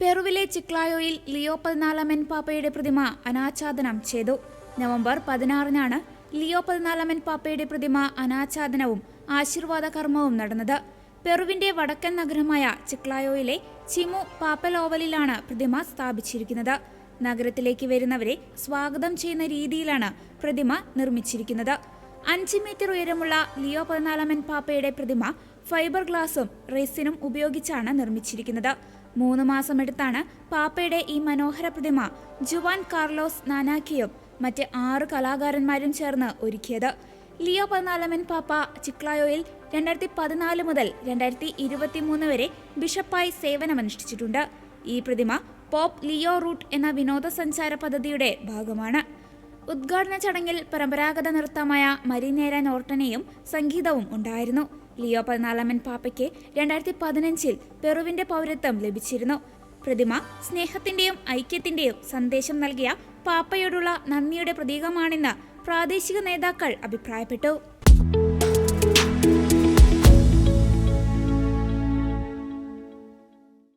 പെറുവിലെ ചിക്ലായോയിൽ Leo 14 പാപ്പയുടെ പ്രതിമ അനാച്ഛാദനം ചെയ്തു. നവംബർ 16-നാണ് ലിയോ 14 പാപ്പയുടെ പ്രതിമ അനാച്ഛാദനവും ആശീർവാദ കർമ്മവും നടന്നത്. പെറുവിന്റെ വടക്കൻ നഗരമായ ചിക്ലായോയിലെ ചിമു പാപ്പലോവലിലാണ് പ്രതിമ സ്ഥാപിച്ചിരിക്കുന്നത്. നഗരത്തിലേക്ക് വരുന്നവരെ സ്വാഗതം ചെയ്യുന്ന രീതിയിലാണ് പ്രതിമ നിർമ്മിച്ചിരിക്കുന്നത്. 5 മീറ്റർ ഉയരമുള്ള ലിയോ 14 പാപ്പയുടെ പ്രതിമ ഫൈബർ ഗ്ലാസും റെസിനും ഉപയോഗിച്ചാണ് നിർമ്മിച്ചിരിക്കുന്നത്. 3 മാസമെടുത്താണ് പാപ്പയുടെ ഈ മനോഹര പ്രതിമ ജുവാൻ കാർലോസ് നാനാക്കിയും മറ്റ് 6 കലാകാരന്മാരും ചേർന്ന് ഒരുക്കിയത്. ലിയോ 14 പാപ്പ ചിക്ലായോയിൽ 2014 മുതൽ 2023 വരെ ബിഷപ്പായി സേവനമനുഷ്ഠിച്ചിട്ടുണ്ട്. ഈ പ്രതിമ പോപ്പ് ലിയോ റൂട്ട് എന്ന വിനോദസഞ്ചാര പദ്ധതിയുടെ ഭാഗമാണ്. ഉദ്ഘാടന ചടങ്ങിൽ പരമ്പരാഗത നൃത്തമായ മരീനേര നോർട്ടനെയും സംഗീതവും ഉണ്ടായിരുന്നു. ലിയോ 14 പാപ്പയ്ക്ക് 2015-ൽ പെറുവിന്റെ പൗരത്വം ലഭിച്ചിരുന്നു. പ്രതിമ സ്നേഹത്തിന്റെയും ഐക്യത്തിന്റെയും സന്ദേശം നൽകിയ പാപ്പയോടുള്ള നന്ദിയുടെ പ്രതീകമാണെന്ന് പ്രാദേശിക നേതാക്കൾ അഭിപ്രായപ്പെട്ടു.